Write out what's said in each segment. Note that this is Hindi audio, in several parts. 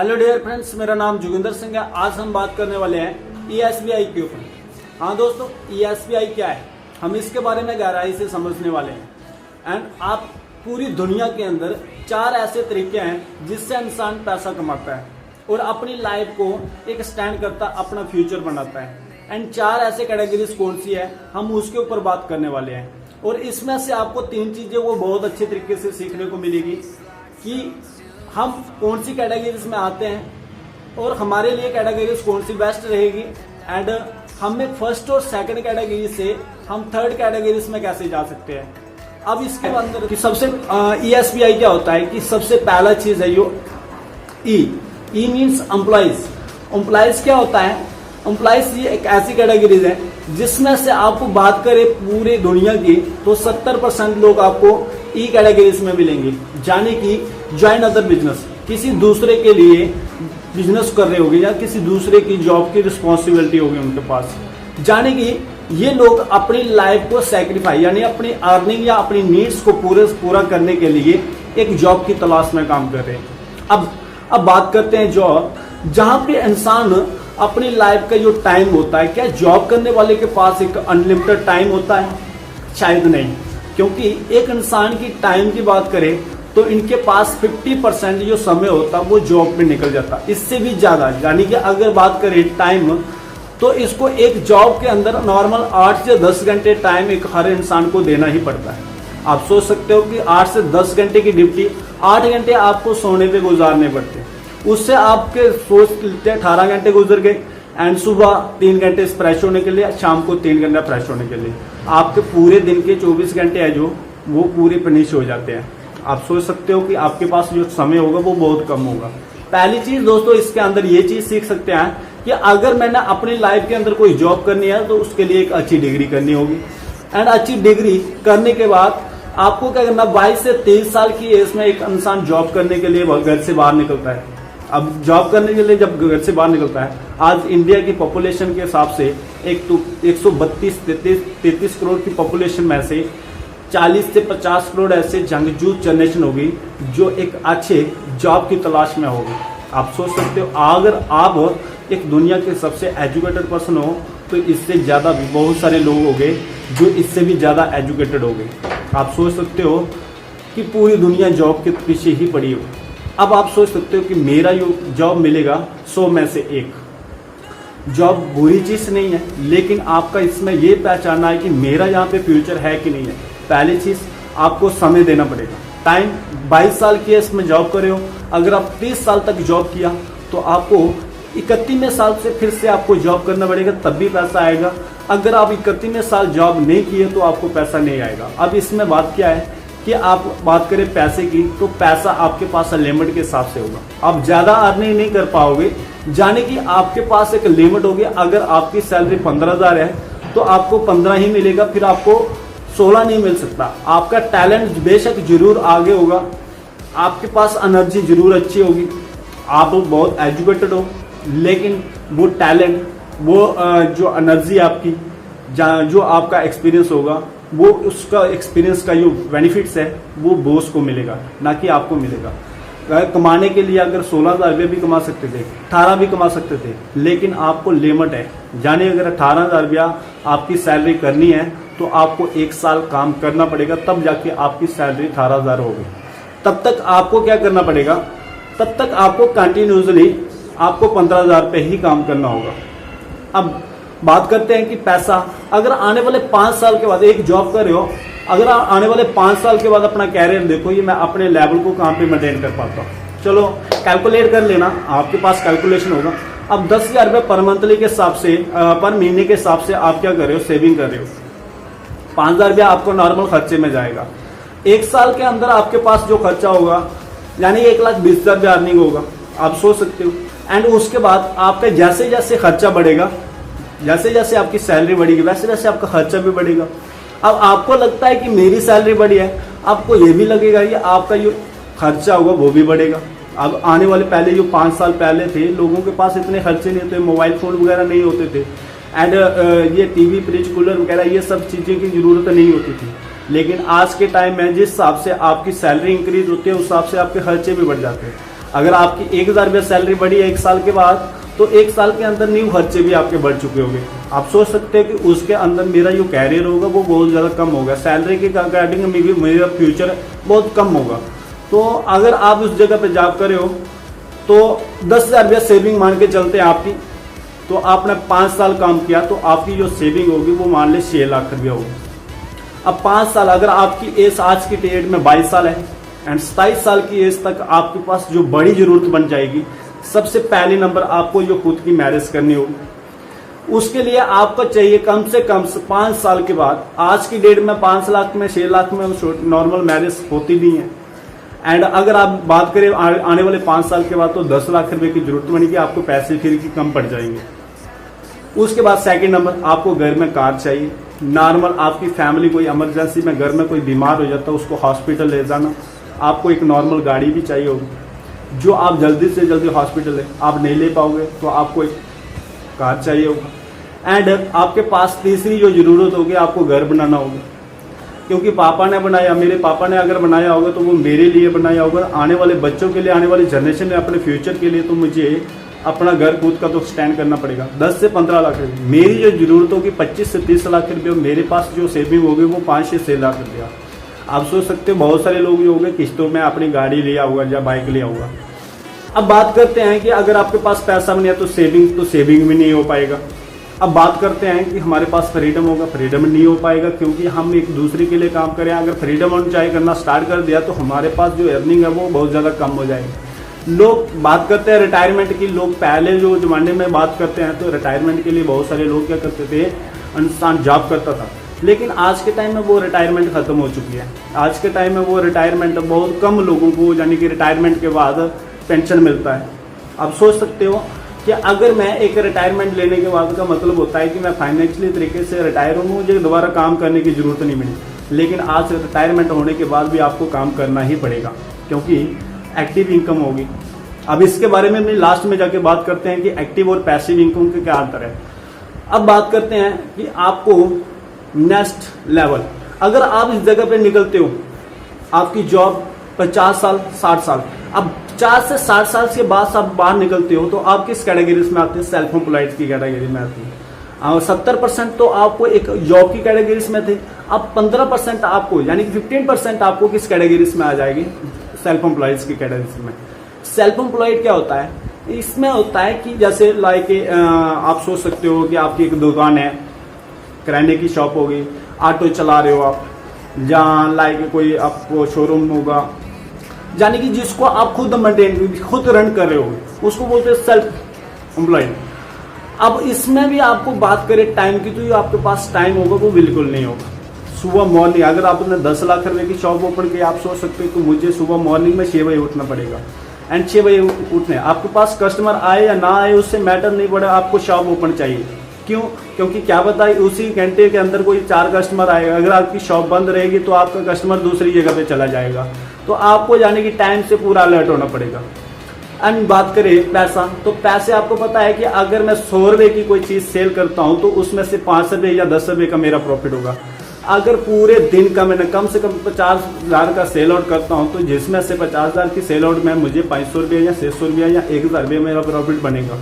हेलो डियर फ्रेंड्स, मेरा नाम जोगिंदर सिंह है। आज हम बात करने वाले हैं ESBI के ऊपर। हाँ दोस्तों, ESBI क्या है, हम इसके बारे में गहराई से समझने वाले हैं। एंड आप पूरी दुनिया के अंदर 4 ऐसे तरीके हैं जिससे इंसान पैसा कमाता है और अपनी लाइफ को एक स्टैंड करता, अपना फ्यूचर बनाता है। एंड 4 ऐसे कैटेगरीज कौन सी है, हम उसके ऊपर बात करने वाले हैं। और इसमें से आपको 3 चीजें वो बहुत अच्छे तरीके से सीखने को मिलेगी कि हम कौन सी कैटेगरीज में आते हैं और हमारे लिए कैटेगरीज कौन सी बेस्ट रहेगी। एंड हमें फर्स्ट और सेकंड कैटेगरी से हम थर्ड कैटेगरीज में कैसे जा सकते हैं। अब इसके अंदर कि सबसे ESBI क्या होता है कि सबसे पहला चीज है यो ई मीन्स एम्प्लॉइज। एम्प्लॉइज क्या होता है, एम्प्लॉइज ये एक ऐसी कैटेगरीज है जिसमें से आपको बात करें पूरी दुनिया की तो 70% लोग आपको ई कैटेगरीज में मिलेंगे, यानी कि ज्वाइन अदर बिजनेस, किसी दूसरे के लिए बिजनेस कर रहे होंगे या किसी दूसरे की जॉब की रिस्पॉन्सिबिलिटी होगी उनके पास, यानी कि ये लोग अपनी लाइफ को सैक्रिफाई यानी अपनी अर्निंग या अपनी नीड्स को पूरा करने के लिए एक जॉब की तलाश में काम कर रहे हैं। अब बात करते हैं जॉब, जहां पे इंसान अपनी लाइफ का जो टाइम होता है, क्या जॉब करने वाले के पास एक अनलिमिटेड टाइम होता है? शायद नहीं, क्योंकि एक इंसान की टाइम की बात करें तो इनके पास 50% जो समय होता है वो जॉब में निकल जाता है, इससे भी ज्यादा। यानी कि अगर बात करें टाइम तो इसको एक जॉब के अंदर नॉर्मल 8 से 10 घंटे टाइम एक हर इंसान को देना ही पड़ता है। आप सोच सकते हो कि 8 से 10 घंटे की ड्यूटी 8 घंटे आपको सोने पे गुजारने पड़ते हैं, उससे आपके सोच लेते 18 घंटे गुजर गए। एंड सुबह 3 घंटे फ्रेश होने के लिए, शाम को 3 घंटा फ्रेश होने के लिए, आपके पूरे दिन के 24 घंटे है जो वो पूरे फिनिश हो जाते हैं। आप सोच सकते हो कि आपके पास जो समय होगा वो बहुत कम होगा। पहली चीज दोस्तों इसके अंदर ये चीज सीख सकते हैं कि अगर मैंने अपनी लाइफ के अंदर कोई जॉब करनी है तो उसके लिए एक अच्छी डिग्री करनी होगी। एंड अच्छी डिग्री करने के बाद आपको क्या करना, 22 से 23 साल की एज में एक इंसान जॉब करने के लिए घर से बाहर निकलता है। अब जॉब करने के लिए जब घर से बाहर निकलता है, आज इंडिया की पॉपुलेशन के हिसाब से 132-33 करोड़ की पॉपुलेशन में से 40 से 50 करोड़ ऐसे जंगजू जनरेशन होगी जो एक अच्छे जॉब की तलाश में होगी। आप सोच सकते हो अगर आप एक दुनिया के सबसे एजुकेटेड पर्सन हो तो इससे ज्यादा भी बहुत सारे लोग होंगे जो इससे भी ज्यादा एजुकेटेड होंगे। आप सोच सकते हो कि पूरी दुनिया जॉब के पीछे ही पड़ी हो। अब आप सोच सकते हो कि मेरा जो जॉब मिलेगा 100 में से 1। जॉब बुरी चीज नहीं है, लेकिन आपका इसमें ये पहचानना है कि मेरा यहाँ पे फ्यूचर है कि नहीं है। पहली चीज आपको समय देना पड़ेगा। टाइम 22 साल की इसमें जॉब कर रहे हो, अगर आप 30 साल तक जॉब किया तो आपको 31वें साल से फिर से आपको जॉब करना पड़ेगा, तब भी पैसा आएगा। अगर आप 31वें साल जॉब नहीं किए तो आपको पैसा नहीं आएगा। अब इसमें बात क्या है कि आप बात करें पैसे की, तो पैसा आपके पास लिमिट के हिसाब से होगा। आप ज्यादा अर्निंग नहीं कर पाओगे, जाने कि आपके पास एक लिमिट होगी। अगर आपकी सैलरी 15,000 है तो आपको 15 ही मिलेगा, फिर आपको 16 नहीं मिल सकता। आपका टैलेंट बेशक जरूर आगे होगा, आपके पास एनर्जी जरूर अच्छी होगी, आप बहुत एजुकेटेड हो, लेकिन वो टैलेंट, वो जो एनर्जी आपकी, जो आपका एक्सपीरियंस होगा, वो उसका एक्सपीरियंस का जो बेनिफिट्स है वो बॉस को मिलेगा, ना कि आपको मिलेगा। कमाने के लिए अगर 16,000 रुपये भी कमा सकते थे, 18 भी कमा सकते थे, लेकिन आपको लिमिट है। यानी अगर 18,000 रुपया आपकी सैलरी करनी है तो आपको 1 साल काम करना पड़ेगा, तब जाके आपकी सैलरी 18,000 होगी। तब तक आपको क्या करना पड़ेगा, तब तक आपको कंटिन्यूसली आपको 15,000 पे ही काम करना होगा। अब बात करते हैं कि पैसा, अगर आने वाले 5 साल के बाद एक जॉब कर रहे हो, अगर आने वाले 5 साल के बाद अपना कैरियर देखो, ये मैं अपने लेवल को कहाँ पे मेंटेन कर पाता हूँ। चलो कैलकुलेट कर लेना, आपके पास कैलकुलेशन होगा। अब 10,000 रुपये पर मंथली के हिसाब से, पर महीने के हिसाब से आप क्या कर रहे हो, सेविंग कर रहे हो। 5,000 रुपया आपको नॉर्मल खर्चे में जाएगा। 1 साल के अंदर आपके पास जो खर्चा होगा यानी 1,20,000 रुपया अर्निंग होगा, आप सोच सकते हो। एंड उसके बाद आपका जैसे जैसे खर्चा बढ़ेगा, जैसे जैसे आपकी सैलरी बढ़ेगी, वैसे वैसे आपका खर्चा भी बढ़ेगा। अब आपको लगता है कि मेरी सैलरी बढ़ी है, आपको ये भी लगेगा कि आपका जो खर्चा होगा वो भी बढ़ेगा। अब आने वाले पहले जो 5 साल पहले थे, लोगों के पास इतने खर्चे नहीं होते, मोबाइल फोन वगैरह नहीं होते थे, एंड ये टीवी, फ्रिज, कूलर वगैरह ये सब चीज़ें की जरूरत नहीं होती थी। लेकिन आज के टाइम में जिस हिसाब से आपकी सैलरी इंक्रीज होती है उस हिसाब से आपके खर्चे भी बढ़ जाते हैं। अगर आपकी 1000 रुपया सैलरी बढ़ी है 1 साल के बाद, तो 1 साल के अंदर न्यू खर्चे भी आपके बढ़ चुके होंगे। आप सोच सकते हैं कि उसके अंदर मेरा जो कैरियर होगा वो बहुत ज़्यादा कम होगा, सैलरी के अकॉर्डिंग में भी मेरा फ्यूचर बहुत कम होगा। तो अगर आप उस जगह पे जॉब कर रहे हो तो 10,000 रुपया सेविंग मान के चलते हैं आपकी, तो आपने 5 साल काम किया तो आपकी जो सेविंग होगी वो मान ले 6 लाख रुपया होगी। अब 5 साल, अगर आपकी एज आज की डेट में 22 साल है एंड 27 साल की एज तक आपके पास जो बड़ी जरूरत बन जाएगी, सबसे पहले नंबर आपको जो खुद की मैरिज करनी होगी, उसके लिए आपको चाहिए कम से कम 5 साल के बाद। आज की डेट में 5 लाख में 6 लाख में नॉर्मल मैरिज होती नहीं है। एंड अगर आप बात करें आने वाले 5 साल के बाद, तो 10 लाख रुपए की जरूरत बनेगी, आपको पैसे फिर की कम पड़ जाएंगे। उसके बाद सेकंड नंबर, आपको घर में कार चाहिए। नॉर्मल आपकी फैमिली कोई इमरजेंसी में घर में कोई बीमार हो जाता है, उसको हॉस्पिटल ले जाना, आपको एक नॉर्मल गाड़ी भी चाहिए होगी जो आप जल्दी से जल्दी हॉस्पिटल है आप नहीं ले पाओगे, तो आपको एक कार चाहिए होगा। एंड आपके पास तीसरी जो जरूरत होगी, आपको घर बनाना होगा, क्योंकि पापा ने बनाया, मेरे पापा ने अगर बनाया होगा तो वो मेरे लिए बनाया होगा, आने वाले बच्चों के लिए, आने वाली जनरेशन में, अपने फ्यूचर के लिए। तो मुझे अपना घर खुद का तो स्टैंड करना पड़ेगा। 10 से 15 लाख रुपये मेरी जो जरूरत होगी, 25 से 30 लाख रुपये मेरे पास जो सेविंग होगी वो 5 से 6 लाख रुपया। आप सोच सकते हो बहुत सारे लोग जो होंगे किस्तों में अपनी गाड़ी लिया होगा या बाइक लिया होगा। अब बात करते हैं कि अगर आपके पास पैसा नहीं है तो सेविंग भी नहीं हो पाएगा। अब बात करते हैं कि हमारे पास फ्रीडम होगा, फ्रीडम नहीं हो पाएगा, क्योंकि हम एक दूसरे के लिए काम करें। अगर फ्रीडम एंजॉय करना स्टार्ट कर दिया तो हमारे पास जो अर्निंग है वो बहुत ज़्यादा कम हो जाएगी। लोग बात करते हैं रिटायरमेंट की, लोग पहले जो जमाने में बात करते हैं तो रिटायरमेंट के लिए बहुत सारे लोग क्या करते थे, इंसान जॉब करता था। लेकिन आज के टाइम में वो रिटायरमेंट खत्म हो चुकी है। आज के टाइम में वो रिटायरमेंट बहुत कम लोगों को, यानी कि रिटायरमेंट के बाद पेंशन मिलता है। आप सोच सकते हो कि अगर मैं एक रिटायरमेंट लेने के बाद का मतलब होता है कि मैं फाइनेंशियली तरीके से रिटायर हूँ, मुझे दोबारा काम करने की जरूरत नहीं मिली। लेकिन आज रिटायरमेंट होने के बाद भी आपको काम करना ही पड़ेगा, क्योंकि एक्टिव इनकम होगी। अब इसके बारे में भी लास्ट में जाके बात करते हैं कि एक्टिव और पैसिव इनकम के क्या अंतर है। अब बात करते हैं कि आपको नेक्स्ट लेवल, अगर आप इस जगह पे निकलते हो, आपकी जॉब 50 साल 60 साल, अब 50 से 60 साल के बाद आप बाहर निकलते हो तो आप किस कैटेगरीज में आते हैं, सेल्फ एम्प्लॉयड की कैटेगरी में आते हैं। 70% तो आपको एक जॉब की कैटेगरीज में थे, अब 15% आपको, यानी कि 15% आपको किस कैटेगरीज में आ जाएगी, सेल्फ एम्प्लॉयड की कैटेगरीज में। सेल्फ एम्प्लॉयड क्या होता है, इसमें होता है कि जैसे लाइक आप सोच सकते हो कि आपकी एक दुकान है, किराने की शॉप होगी, ऑटो चला रहे हो आप, जहाँ लाइक कोई आपको शोरूम होगा, यानी कि जिसको आप खुद मेंटेन खुद रन कर रहे हो, उसको बोलते हैं सेल्फ एम्प्लॉयड। अब इसमें भी आपको बात करें टाइम की, तो ये आपके पास टाइम होगा वो बिल्कुल नहीं होगा। सुबह मॉर्निंग, अगर आपने 10 लाख रुपए की शॉप ओपन की, आप सोच सकते हो कि मुझे सुबह मॉर्निंग में 6 बजे उठना पड़ेगा। एंड 6 बजे उठने, आपके पास कस्टमर आए या ना आए उससे मैटर नहीं पड़े, आपको शॉप ओपन चाहिए। क्यों? क्योंकि क्या पता है उसी घंटे के अंदर कोई 4 कस्टमर आएगा। अगर आपकी शॉप बंद रहेगी तो आपका कस्टमर दूसरी जगह पे चला जाएगा। तो आपको जाने की टाइम से पूरा अलर्ट होना पड़ेगा। एंड बात करें पैसा, तो पैसे आपको पता है कि अगर मैं 100 रुपए की कोई चीज सेल करता हूं तो उसमें से 5 रुपए या 10 रुपए का मेरा प्रॉफिट होगा। अगर पूरे दिन का मैंने कम से कम 50,000 का सेल आउट करता हूं तो जिसमें से 50,000 की सेल आउट में मुझे 500 रुपये या 600 रुपया या 1,000 रुपये मेरा प्रॉफिट बनेगा।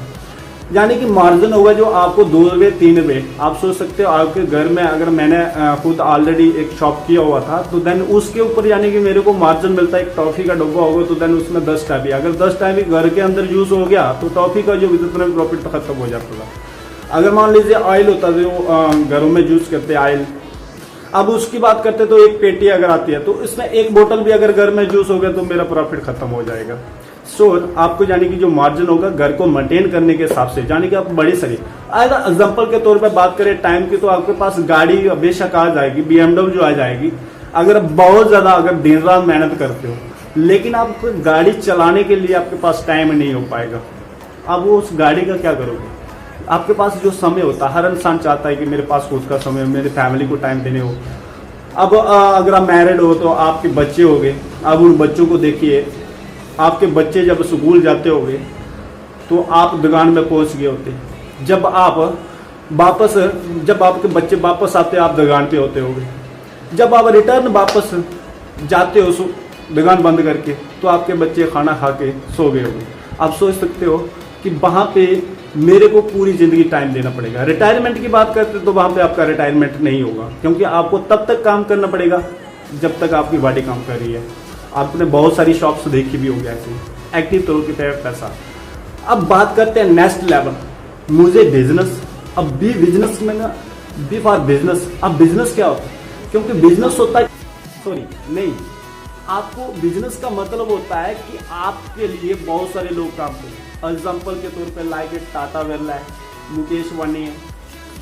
यानी कि मार्जिन होगा जो आपको 2 रुपये 3 रुपये। आप सोच सकते हो आपके घर में अगर मैंने खुद ऑलरेडी एक शॉप किया हुआ था तो देन उसके ऊपर यानी कि मेरे को मार्जिन मिलता है। एक टॉफी का डब्बा होगा तो देन उसमें 10 टाइप, अगर 10 टाइप घर के अंदर यूज हो गया तो टॉफी का जो जितना भी प्रॉफिट खत्म हो जाता था। अगर मान लीजिए ऑयल होता जो घरों में यूज करते ऑयल, अब उसकी बात करते तो एक पेटी अगर आती है तो इसमें एक बोतल भी अगर घर में जूस हो गया तो मेरा प्रॉफिट खत्म हो जाएगा। सो आपको यानी कि जो मार्जिन होगा घर को मेंटेन करने के हिसाब से, यानी कि आप बड़ी सही अगर एग्जांपल के तौर पे बात करें टाइम की, तो आपके पास गाड़ी बेशक आ जाएगी, BMW आ जाएगी। अगर बहुत ज्यादा अगर दिन रात मेहनत करते हो, लेकिन आप गाड़ी चलाने के लिए आपके पास टाइम नहीं हो पाएगा। अब वो उस गाड़ी का क्या करोगे? आपके पास जो समय होता है, हर इंसान चाहता है कि मेरे पास खुद का समय, मेरे फैमिली को टाइम देने हो। अब अगर आप मैरिड हो तो आपके बच्चे हो गए, अब उन बच्चों को देखिए, आपके बच्चे जब स्कूल जाते होंगे तो आप दुकान में पहुंच गए होते, जब आपके बच्चे वापस आते आप दुकान पे होते होंगे, जब आप रिटर्न वापस जाते हो दुकान बंद करके, तो आपके बच्चे खाना खा के सो गए होंगे। आप सोच सकते हो कि वहाँ पे मेरे को पूरी ज़िंदगी टाइम देना पड़ेगा। रिटायरमेंट की बात करते तो वहाँ पे आपका रिटायरमेंट नहीं होगा, क्योंकि आपको तब तक काम करना पड़ेगा जब तक आपकी बॉडी काम कर रही है। आपने बहुत सारी शॉप्स देखी भी होगी ऐसी, एक्टिव तौर की तरह पैसा। अब बात करते हैं नेक्स्ट लेवल, मुझे बिजनेस। अब बिजनेस में ना, बी फॉर बिजनेस। अब बिजनेस क्या होता है? क्योंकि बिजनेस होता है, सॉरी नहीं, आपको बिजनेस का मतलब होता है कि आपके लिए बहुत सारे लोग काम करें। एग्जाम्पल के तौर पे लाइक टाटा बिरला है, मुकेश अंबानी है,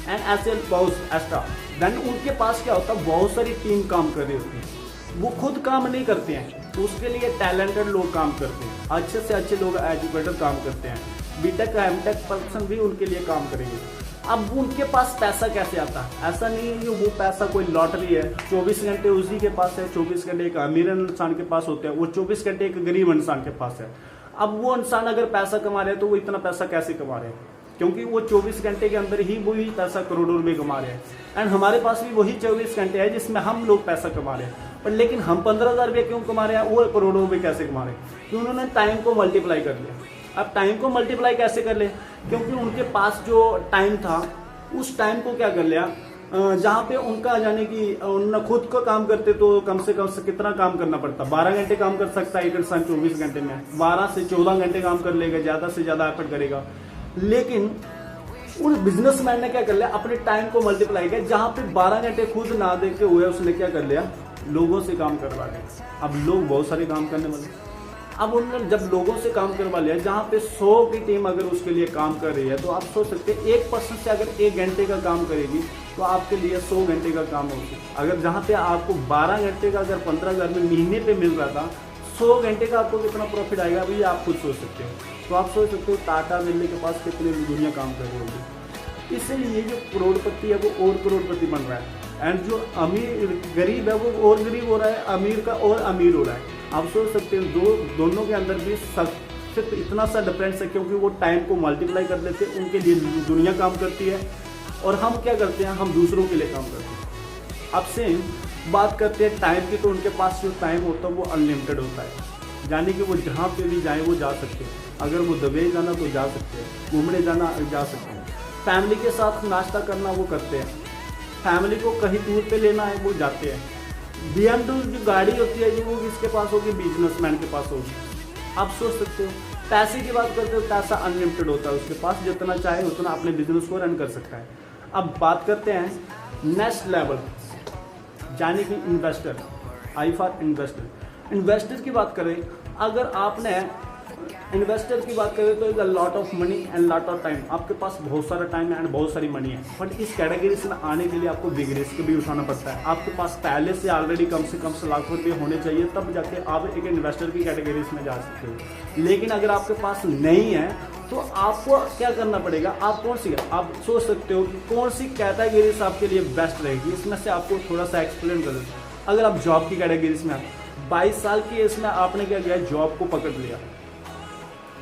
एंड ऐसे बहुत एक्स्ट्रा। देन उनके पास क्या होता है, बहुत सारी टीम काम कर रही होती है। वो खुद काम नहीं करते हैं, उसके लिए टैलेंटेड लोग काम करते हैं, अच्छे से अच्छे लोग एजुकेटेड काम करते हैं, बीटेक एमटेक पर्सन भी उनके लिए काम करेंगे। अब उनके पास पैसा कैसे आता है? ऐसा नहीं है कि वो पैसा कोई लॉटरी है, 24 घंटे उसी के पास है, 24 घंटे एक अमीर इंसान के पास होते हैं, वो 24 घंटे एक गरीब इंसान के पास है। अब वो इंसान अगर पैसा कमा रहे हैं तो वो इतना पैसा कैसे कमा रहे हैं? क्योंकि वो 24 घंटे के अंदर ही वही पैसा करोड़ों रुपए कमा रहे हैं। एंड हमारे पास भी वही 24 घंटे है जिसमें हम लोग पैसा कमा रहे हैं, पर लेकिन हम 15,000 रुपये क्यों कमा रहे हैं, वो करोड़ों रुपए कैसे कमा रहे हैं? क्योंकि उन्होंने टाइम को मल्टीप्लाई कर लिया। अब टाइम को मल्टीप्लाई कैसे कर ले? क्योंकि उनके पास जो टाइम था उस टाइम को क्या कर लिया, जहाँ पे उनका यानी कि उन्होंने खुद को काम करते तो कम से कितना काम करना पड़ता, 12 घंटे काम कर सकता है एक इंसान 24 घंटे में, 12 से 14 घंटे काम कर लेगा, ज्यादा से ज्यादा एफर्ट करेगा। लेकिन उस बिजनेसमैन ने क्या कर लिया, अपने टाइम को मल्टीप्लाई किया, जहाँ पे 12 घंटे खुद ना देखे हुए उसने क्या कर लिया, लोगों से काम करवा लिया। अब लोग बहुत सारे काम करने वाले, अब उन्होंने जब लोगों से काम करवा लिया, जहाँ पे 100 की टीम अगर उसके लिए काम कर रही है, तो आप सोच सकते हैं 1% से अगर 1 घंटे का काम करेगी तो आपके लिए 100 घंटे का काम होगा। अगर जहाँ पे आपको 12 घंटे का अगर 15,000 में महीने पे मिल रहा था, 100 घंटे का आपको कितना प्रॉफिट आएगा भैया, आप खुद सोच सकते हो। तो आप सोच सकते हो टाटा बिरला के पास कितनी दुनिया काम कर रही होगी। इसलिए जो करोड़पति है वो और करोड़पति बन रहा है, एंड जो अमीर गरीब है वो और गरीब हो रहा है, अमीर का और अमीर हो रहा है। आप सोच सकते हो दोनों के अंदर भी सिर्फ इतना सा डिफरेंस है, क्योंकि वो टाइम को मल्टीप्लाई कर लेते हैं, उनके लिए दुनिया काम करती है और हम क्या करते हैं, हम दूसरों के लिए काम करते हैं। अब सेम बात करते हैं टाइम की, तो उनके पास जो टाइम होता है वो अनलिमिटेड होता है, यानी कि वो जहाँ पे भी जाए वो जा सकते हैं। अगर वो दुबई जाना तो जा सकते हैं, घूमने जाना जा सकते हैं, फैमिली के साथ नाश्ता करना वो करते हैं, फैमिली को कहीं टूर पे लेना है वो जाते हैं। BMW जो गाड़ी होती है जो वो किसके पास होगी, बिजनेसमैन के पास होगी। आप सोच सकते हो। पैसे की बात करते हो, पैसा अनलिमिटेड होता है उसके पास, जितना चाहे उतना अपने बिजनेस को रन कर सकता है। अब बात करते हैं नेक्स्ट लेवल, यानी कि investor, I for investor. Investor की बात करें, अगर आपने इन्वेस्टर की बात करें तो is a lot of money and lot of time. आपके पास बहुत सारा टाइम है एंड बहुत सारी मनी है, बट इस कैटेगरी में आने के लिए आपको बिग रिस्क भी उठाना पड़ता है। आपके पास पहले से ऑलरेडी कम से कम लाखों रुपये होने चाहिए, तब जाके आप एक इन्वेस्टर की कैटेगरी में जा सकते हो। लेकिन अगर आपके पास नहीं है तो आपको क्या करना पड़ेगा, आप आप सोच सकते हो कि कौन सी कैटेगरी आपके लिए बेस्ट रहेगी। इसमें से आपको थोड़ा सा एक्सप्लेन कर देता हूं। अगर आप जॉब की कैटेगरी में 22 साल की एज में आपने क्या किया, जॉब को पकड़ लिया।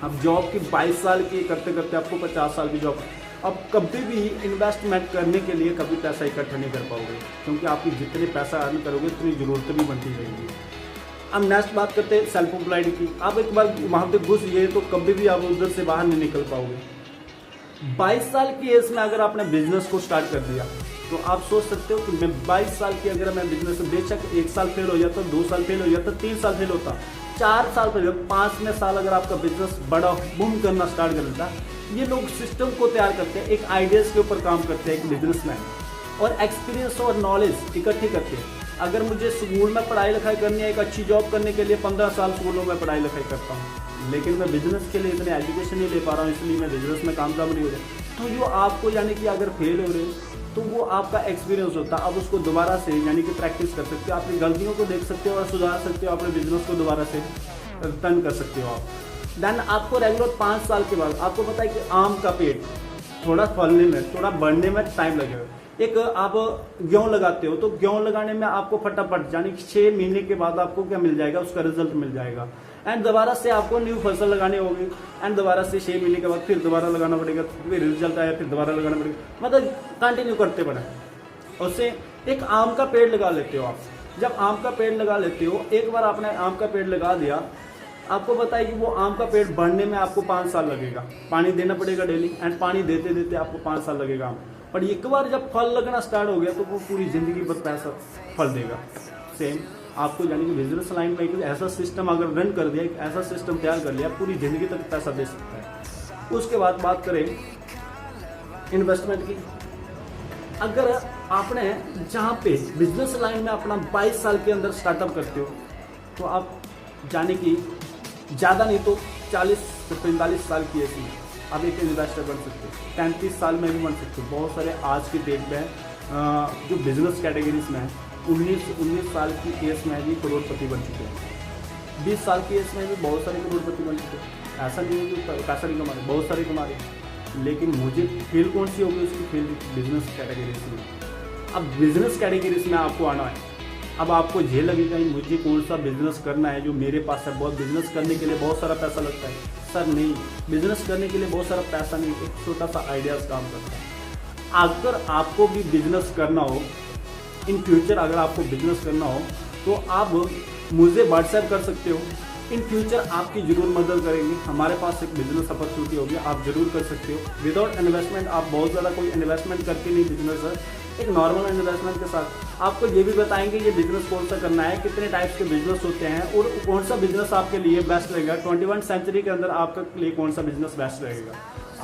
अब जॉब की 22 साल की करते करते आपको 50 साल की जॉब, अब कभी भी इन्वेस्टमेंट करने के लिए कभी पैसा इकट्ठा नहीं कर पाओगे, क्योंकि आपकी जितने पैसा अर्न करोगे उतनी जरूरतें भी बनती जाएंगी। अब नेक्स्ट बात करते हैं सेल्फ एम्प्लॉयड की। आप एक बार वहाँ पे घुस गए तो कभी भी आप उधर से बाहर नहीं निकल पाओगे। 22 साल की एज में अगर आपने बिजनेस को स्टार्ट कर दिया तो आप सोच सकते हो कि मैं 22 साल की अगर मैं बिजनेस में, बेशक 1 साल फेल हो जाता, 2 साल फेल हो जाता, 3 साल फेल होता, 4 साल फेल, 5वें साल अगर आपका बिजनेस बड़ा बूम करना स्टार्ट कर देता। ये लोग सिस्टम को तैयार करते हैं, एक आइडियाज के ऊपर काम करते हैं एक बिजनेसमैन, और एक्सपीरियंस और नॉलेज इकट्ठी करते हैं। अगर मुझे स्कूल में पढ़ाई लिखाई करनी है, एक अच्छी जॉब करने के लिए 15 साल स्कूलों में पढ़ाई लिखाई करता हूँ, लेकिन मैं बिजनेस के लिए इतने एजुकेशन नहीं ले पा रहा हूँ, इसलिए मैं बिजनेस में कामयाब नहीं हो रहा। तो जो आपको यानी कि अगर फेल हो रहे हो तो वो आपका एक्सपीरियंस होता है, आप उसको दोबारा से यानी कि प्रैक्टिस कर सकते हो, अपनी गलतियों को देख सकते हो और सुधार सकते हो, अपने बिजनेस को दोबारा से टर्न कर सकते हो आप। देन आपको रेगुलर 5 साल के बाद आपको पता है कि आम का पेड़ थोड़ा फलने में, थोड़ा बढ़ने में टाइम लगेगा। एक आप गेहूं लगाते हो तो गेहूं लगाने में आपको फटाफट यानी कि 6 महीने के बाद आपको क्या मिल जाएगा, उसका रिजल्ट मिल जाएगा। एंड दोबारा से आपको न्यू फसल लगानी होगी, एंड दोबारा से 6 महीने के बाद फिर दोबारा लगाना पड़ेगा, फिर रिजल्ट आया फिर दोबारा लगाना पड़ेगा, मतलब कंटिन्यू करते बढ़े। उससे एक आम का पेड़ लगा लेते हो आप, जब आम का पेड़ लगा लेते हो, एक बार आपने आम का पेड़ लगा दिया, आपको पता है कि वो आम का पेड़ बढ़ने में आपको 5 साल लगेगा, पानी देना पड़ेगा डेली, एंड पानी देते देते आपको 5 साल लगेगा। पर एक बार जब फल लगना स्टार्ट हो गया तो वो पूरी जिंदगी भर पैसा फल देगा। सेम आपको यानी कि बिजनेस लाइन में एक ऐसा सिस्टम अगर रन कर दिया, एक ऐसा सिस्टम तैयार कर लिया, पूरी जिंदगी तक पैसा दे सकता है। उसके बाद बात करें इन्वेस्टमेंट की। अगर आपने जहाँ पे बिजनेस लाइन में अपना 22 साल के अंदर स्टार्टअप करते हो, तो आप जाने की ज़्यादा नहीं तो 40 से 45 साल की ऐसी आप एक इन्वेस्टर बन सकते हो, 35 साल में भी बन सकते हो। बहुत सारे आज की डेट में जो बिजनेस कैटेगरीज में है, 19 साल की एज में भी करोड़पति बन चुके हैं, 20 साल की एज में भी बहुत सारे करोड़पति बन चुके हैं। ऐसा नहीं है कि पैसा नहीं कमा रहे, बहुत सारे कमा रहे, लेकिन मुझे फील्ड कौन सी होगी, उसकी फील्ड बिजनेस कैटेगरीज में। अब बिजनेस कैटेगरीज में आपको आना है। अब आपको ये लगेगा मुझे कौन सा बिजनेस करना है जो मेरे पास है, बहुत बिजनेस करने के लिए बहुत सारा पैसा लगता है। सर नहीं, बिजनेस करने के लिए बहुत सारा पैसा नहीं, एक छोटा सा आइडियाज काम करता है। अगर आपको भी बिजनेस करना हो इन फ्यूचर, अगर आपको बिजनेस करना हो तो आप मुझे व्हाट्सएप कर सकते हो। इन फ्यूचर आपकी जरूर मदद करेंगे। हमारे पास एक बिजनेस अपॉर्चुनिटी होगी, आप जरूर कर सकते हो विदाउट इन्वेस्टमेंट। आप बहुत ज़्यादा कोई इन्वेस्टमेंट करके नहीं बिजनेस है, एक नॉर्मल इन्वेस्टमेंट के साथ आपको ये भी बताएंगे ये बिजनेस कौन सा करना है, कितने टाइप्स के बिजनेस होते हैं और कौन सा बिजनेस आपके लिए बेस्ट रहेगा। 21 सेंचुरी के अंदर आपके लिए कौन सा बिजनेस बेस्ट रहेगा।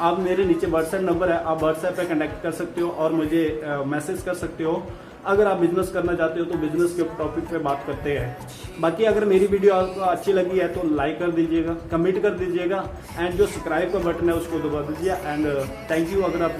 आप मेरे नीचे व्हाट्सएप नंबर है, आप व्हाट्सएप पे कनेक्ट कर सकते हो और मुझे मैसेज कर सकते हो। अगर आप बिजनेस करना चाहते हो तो बिजनेस के टॉपिक पे बात करते हैं। बाकी अगर मेरी वीडियो आपको अच्छी लगी है तो लाइक कर दीजिएगा, कमेंट कर दीजिएगा, एंड जो सब्सक्राइब का बटन है उसको दबा दीजिए। And thank you. अगर आप